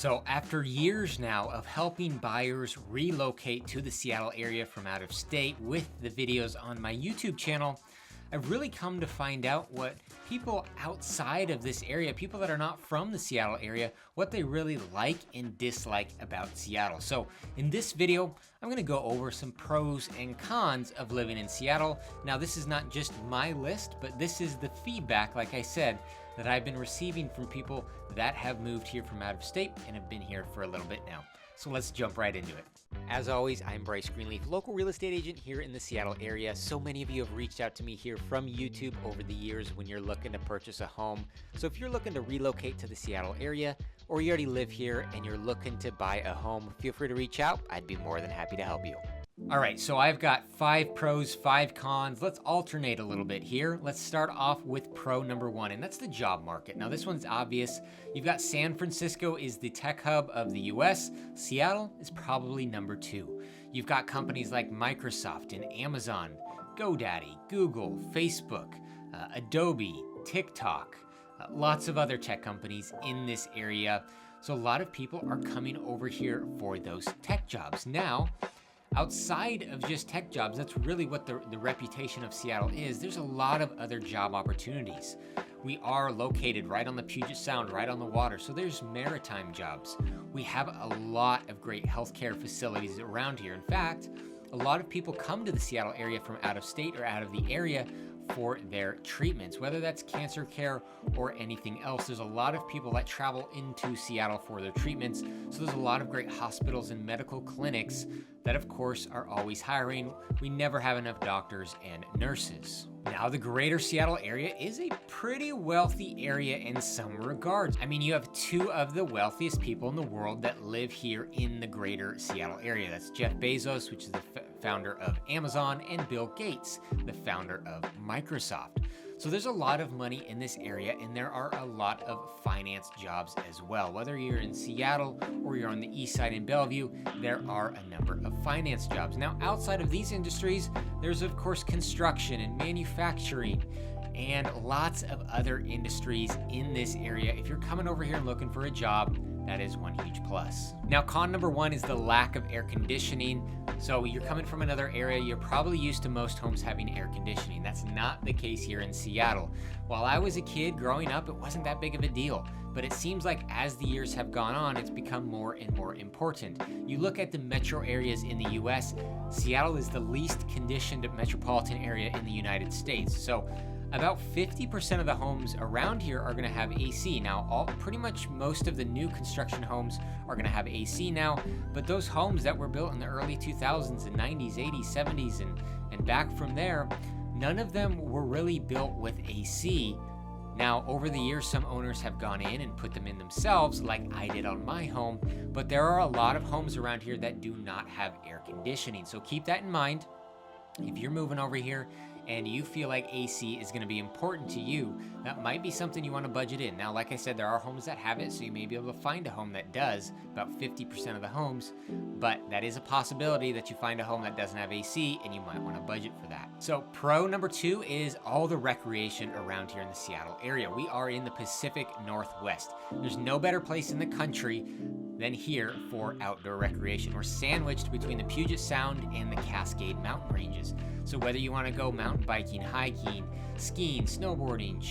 So after years now of helping buyers relocate to the Seattle area from out of state with the videos on my YouTube channel, I've really come to find out what people outside of this area, people that are not from the Seattle area, what they really like and dislike about Seattle. So in this video, I'm gonna go over some pros and cons of living in Seattle. Now, this is not just my list, but this is the feedback, like I said, that I've been receiving from people that have moved here from out of state and have been here for a little bit now. So let's jump right into it. As always, I'm Bryce Greenleaf, local real estate agent here in the Seattle area. So many of you have reached out to me here from YouTube over the years when you're looking to purchase a home. So if you're looking to relocate to the Seattle area, or you already live here and you're looking to buy a home, feel free to reach out. I'd be more than happy to help you. All right, so I've got 5 pros, 5 cons. Let's alternate a little bit here. Let's start off with pro number 1, and that's the job market. Now, this one's obvious. You've got San Francisco is the tech hub of the US. Seattle is probably number 2. You've got companies like Microsoft and Amazon, GoDaddy, Google, Facebook, Adobe, TikTok, lots of other tech companies in this area. So a lot of people are coming over here for those tech jobs. Now, outside of just tech jobs, that's really what the reputation of Seattle is. There's a lot of other job opportunities. We are located right on the Puget Sound, right on the water, so there's maritime jobs. We have a lot of great healthcare facilities around here. In fact, a lot of people come to the Seattle area from out of state or out of the area for their treatments, whether that's cancer care or anything else. There's a lot of people that travel into Seattle for their treatments. So there's a lot of great hospitals and medical clinics that, of course, are always hiring. We never have enough doctors and nurses. Now, the greater Seattle area is a pretty wealthy area in some regards. I mean, you have 2 of the wealthiest people in the world that live here in the greater Seattle area. That's Jeff Bezos, which is the founder of Amazon, and Bill Gates, the founder of Microsoft. So there's a lot of money in this area, and there are a lot of finance jobs as well. Whether you're in Seattle or you're on the east side in Bellevue, there are a number of finance jobs. Now, outside of these industries, there's of course construction and manufacturing and lots of other industries in this area. If you're coming over here and looking for a job, that is one huge plus. Now, con number 1 is the lack of air conditioning. So you're coming from another area, you're probably used to most homes having air conditioning. That's not the case here in Seattle. While I was a kid growing up, it wasn't that big of a deal. But it seems like as the years have gone on, it's become more and more important. You look at the metro areas in the US, Seattle is the least conditioned metropolitan area in the United States. So about 50% of the homes around here are gonna have AC. Now, pretty much most of the new construction homes are gonna have AC now, but those homes that were built in the early 2000s and 90s, 80s, 70s, and back from there, none of them were really built with AC. Now, over the years, some owners have gone in and put them in themselves, like I did on my home, but there are a lot of homes around here that do not have air conditioning. So keep that in mind. If you're moving over here and you feel like AC is going to be important to you, that might be something you want to budget in. Now, like I said, there are homes that have it, so you may be able to find a home that does, about 50% of the homes, but that is a possibility that you find a home that doesn't have AC, and you might want to budget for that. So pro number 2 is all the recreation around here in the Seattle area. We are in the Pacific Northwest. There's no better place in the country than here for outdoor recreation. We're sandwiched between the Puget Sound and the Cascade Mountain ranges. So whether you want to go mountain biking, hiking, skiing, snowboarding,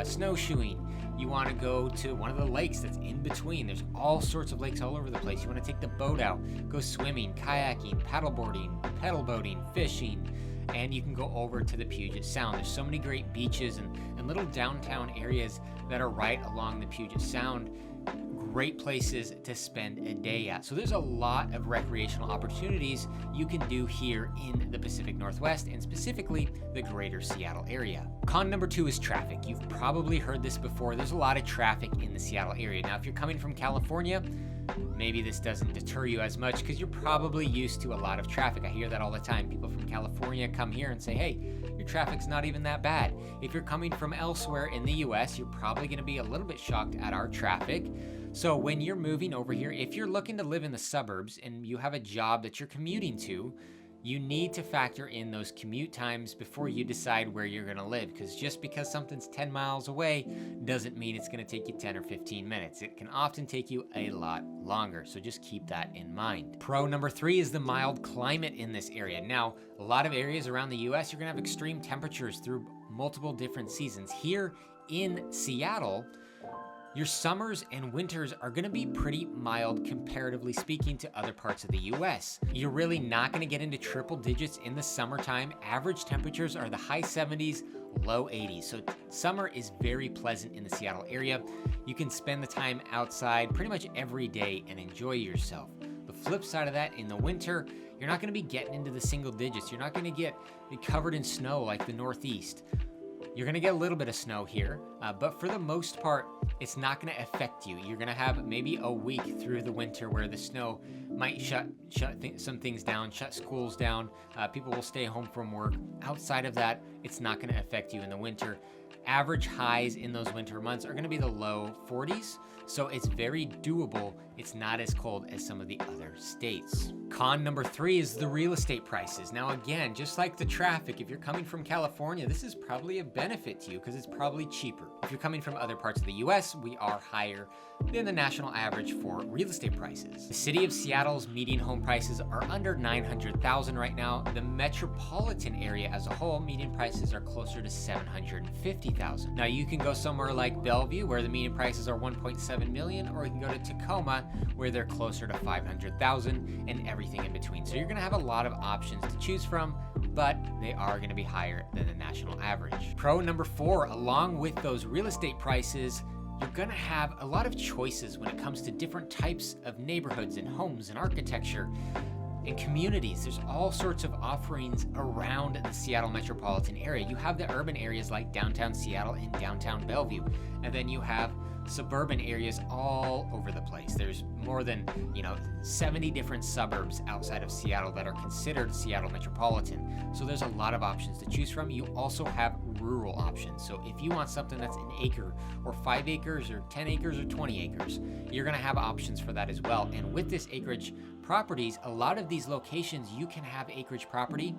snowshoeing, you want to go to one of the lakes that's in between. There's all sorts of lakes all over the place. You want to take the boat out, go swimming, kayaking, paddleboarding, pedal boating, fishing, and you can go over to the Puget Sound. There's so many great beaches and little downtown areas that are right along the Puget Sound. Great places to spend a day at. So there's a lot of recreational opportunities you can do here in the Pacific Northwest, and specifically the greater Seattle area. Con number 2 is traffic. You've probably heard this before. There's a lot of traffic in the Seattle area. Now, if you're coming from California, maybe this doesn't deter you as much because you're probably used to a lot of traffic. I hear that all the time. People from California come here and say, hey, your traffic's not even that bad. If you're coming from elsewhere in the US, you're probably going to be a little bit shocked at our traffic. So when you're moving over here, if you're looking to live in the suburbs and you have a job that you're commuting to, you need to factor in those commute times before you decide where you're gonna live, because just because something's 10 miles away doesn't mean it's gonna take you 10 or 15 minutes. It can often take you a lot longer, so just keep that in mind. Pro number 3 is the mild climate in this area. Now, a lot of areas around the US, you're gonna have extreme temperatures through multiple different seasons. Here in Seattle, your summers and winters are gonna be pretty mild comparatively speaking to other parts of the US. You're really not gonna get into triple digits in the summertime. Average temperatures are the high 70s, low 80s. So summer is very pleasant in the Seattle area. You can spend the time outside pretty much every day and enjoy yourself. The flip side of that, in the winter, you're not gonna be getting into the single digits. You're not gonna get covered in snow like the Northeast. You're gonna get a little bit of snow here, but for the most part, it's not gonna affect you. You're gonna have maybe a week through the winter where the snow might shut some things down, shut schools down. People will stay home from work. Outside of that, it's not gonna affect you in the winter. Average highs in those winter months are gonna be the low 40s, so it's very doable. It's not as cold as some of the other states. Con number 3 is the real estate prices. Now again, just like the traffic, if you're coming from California, this is probably a benefit to you because it's probably cheaper. If you're coming from other parts of the US, we are higher than the national average for real estate prices. The city of Seattle's median home prices are under $900,000 right now. The metropolitan area as a whole, median prices are closer to $750,000. Now you can go somewhere like Bellevue where the median prices are $1.7 million, or you can go to Tacoma where they're closer to $500,000 and everything in between. So you're gonna have a lot of options to choose from, but they are gonna be higher than the national average. Pro number 4, along with those real estate prices, you're gonna have a lot of choices when it comes to different types of neighborhoods and homes and architecture and communities. There's all sorts of offerings around the Seattle metropolitan area. You have the urban areas like downtown Seattle and downtown Bellevue, and then you have suburban areas all over the place. There's more than 70 different suburbs outside of Seattle that are considered Seattle metropolitan. So there's a lot of options to choose from. You also have rural options. So if you want something that's an acre or 5 acres or 10 acres or 20 acres, you're gonna have options for that as well. And with this acreage properties, a lot of these locations, you can have acreage property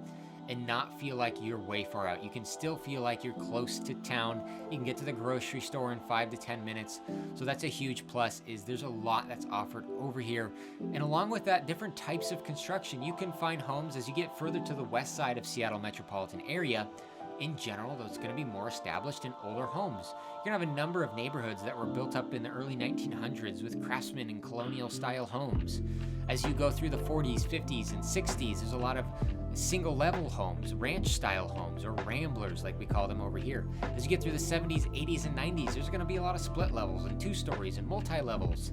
and not feel like you're way far out. You can still feel like you're close to town. You can get to the grocery store in 5 to 10 minutes. So that's a huge plus, is there's a lot that's offered over here. And along with that, different types of construction. You can find homes as you get further to the west side of Seattle metropolitan area. In general, though, it's gonna be more established and older homes. You're gonna have a number of neighborhoods that were built up in the early 1900s with craftsman and colonial style homes. As you go through the 40s, 50s, and 60s, there's a lot of single level homes, ranch style homes, or ramblers like we call them over here. As you get through the 70s, 80s, and 90s, there's gonna be a lot of split levels and 2 stories and multi-levels.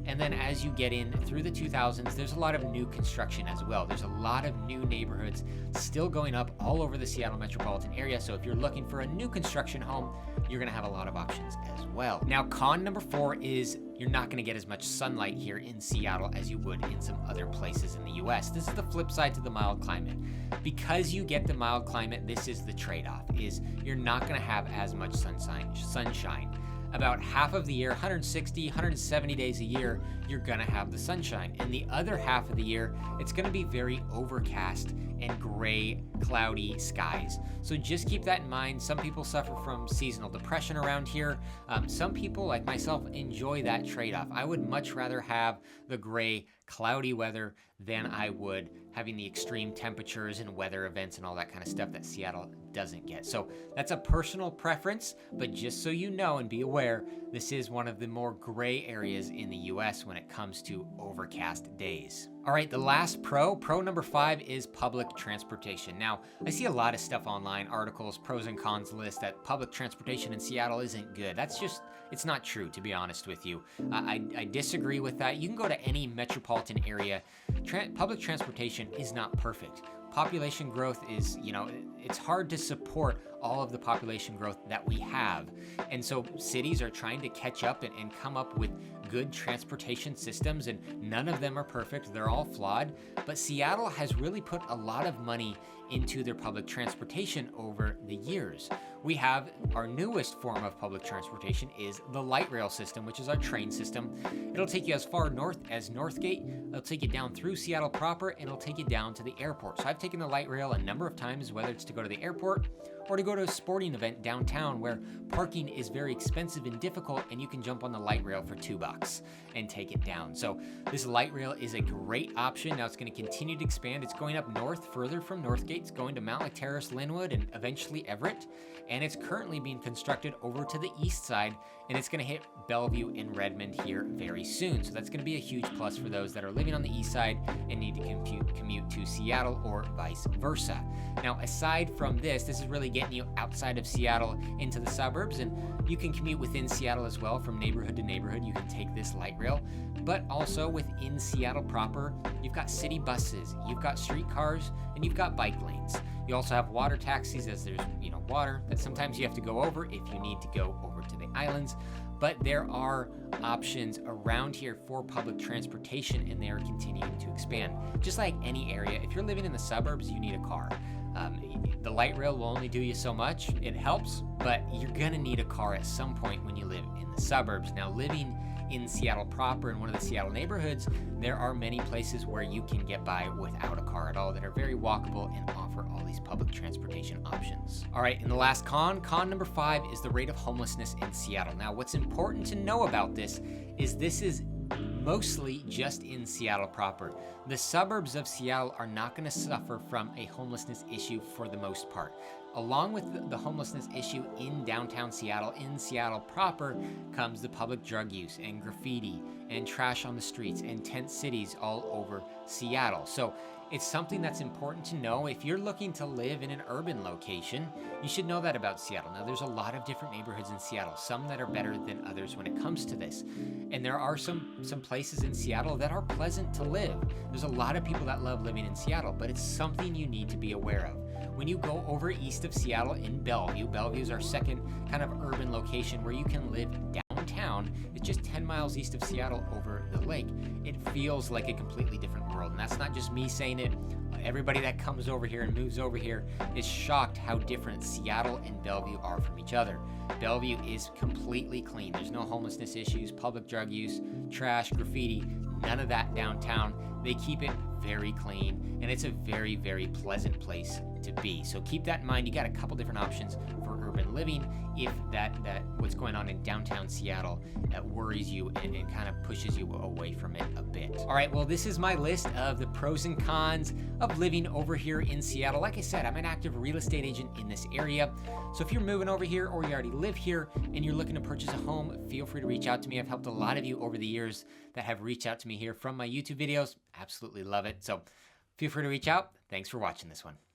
And then as you get in through the 2000s, there's a lot of new construction as well. There's a lot of new neighborhoods still going up all over the Seattle metropolitan area. So if you're looking for a new construction home, you're gonna have a lot of options as well. Now, con number 4 is you're not gonna get as much sunlight here in Seattle as you would in some other places in the US. This is the flip side to the mild climate. Because you get the mild climate, this is the trade-off, is you're not gonna have as much sunshine. About half of the year, 160, 170 days a year, you're gonna have the sunshine. And the other half of the year, it's gonna be very overcast and gray, cloudy skies. So just keep that in mind. Some people suffer from seasonal depression around here. Some people, like myself, enjoy that trade-off. I would much rather have the gray, cloudy weather than I would having the extreme temperatures and weather events and all that kind of stuff that Seattle doesn't get. So that's a personal preference, but just so you know and be aware, this is one of the more gray areas in the US when it comes to overcast days. All right, the last pro number 5 is public transportation. Now, I see a lot of stuff online, articles, pros and cons list that public transportation in Seattle isn't good. It's not true, to be honest with you. I disagree with that. You can go to any metropolitan area. Public transportation is not perfect. Population growth is, it's hard to support all of the population growth that we have. And so cities are trying to catch up and come up with good transportation systems, and none of them are perfect. They're all flawed. But Seattle has really put a lot of money into their public transportation over the years. we have our newest form of public transportation is the light rail system, which is our train system. It'll take you as far north as Northgate. It'll take you down through Seattle proper, and it'll take you down to the airport. So I've taken the light rail a number of times, whether it's to go to the airport or to go to a sporting event downtown where parking is very expensive and difficult, and you can jump on the light rail for $2 and take it down. So this light rail is a great option. Now it's going to continue to expand. It's going up north further from Northgate. It's going to Mount Terrace, Linwood, and eventually Everett. And it's currently being constructed over to the east side, and it's going to hit Bellevue and Redmond here very soon. So that's going to be a huge plus for those that are living on the east side and need to commute to Seattle or vice versa. Now, aside from this is really getting you outside of Seattle into the suburbs, and you can commute within Seattle as well. From neighborhood to neighborhood, you can take this light rail. But also within Seattle proper, you've got city buses, you've got streetcars, and you've got bike lanes. You also have water taxis, as there's water that sometimes you have to go over if you need to go over to the islands. But there are options around here for public transportation, and they are continuing to expand. Just like any area, if you're living in the suburbs, you need a car. The light rail will only do you so much. It helps, but you're gonna need a car at some point when you live in the suburbs. Now, living in Seattle proper, in one of the Seattle neighborhoods, there are many places where you can get by without a car at all that are very walkable and offer all these public transportation options. All right, and the last con number 5 is the rate of homelessness in Seattle. Now, what's important to know about this is mostly just in Seattle proper. The suburbs of Seattle are not going to suffer from a homelessness issue for the most part. Along with the homelessness issue in downtown Seattle, in Seattle proper, comes the public drug use and graffiti and trash on the streets and tent cities all over Seattle. So it's something that's important to know. If you're looking to live in an urban location, you should know that about Seattle. Now, there's a lot of different neighborhoods in Seattle, some that are better than others when it comes to this. And there are some places in Seattle that are pleasant to live. There's a lot of people that love living in Seattle, but it's something you need to be aware of. When you go over east of Seattle in Bellevue is our second kind of urban location where you can live downtown. It's just 10 miles east of Seattle over the lake. It feels like a completely different world. And that's not just me saying it. Everybody that comes over here and moves over here is shocked how different Seattle and Bellevue are from each other. Bellevue is completely clean. There's no homelessness issues, public drug use, trash, graffiti, none of that downtown. They keep it very clean, and it's a very, very pleasant place to be. So keep that in mind. You got a couple different options for urban living if that what's going on in downtown Seattle worries you and kind of pushes you away from it a bit. All right, well, this is my list of the pros and cons of living over here in Seattle. Like I said, I'm an active real estate agent in this area. So if you're moving over here or you already live here and you're looking to purchase a home, feel free to reach out to me. I've helped a lot of you over the years that have reached out to me here from my YouTube videos. Absolutely love it. So feel free to reach out. Thanks for watching this one.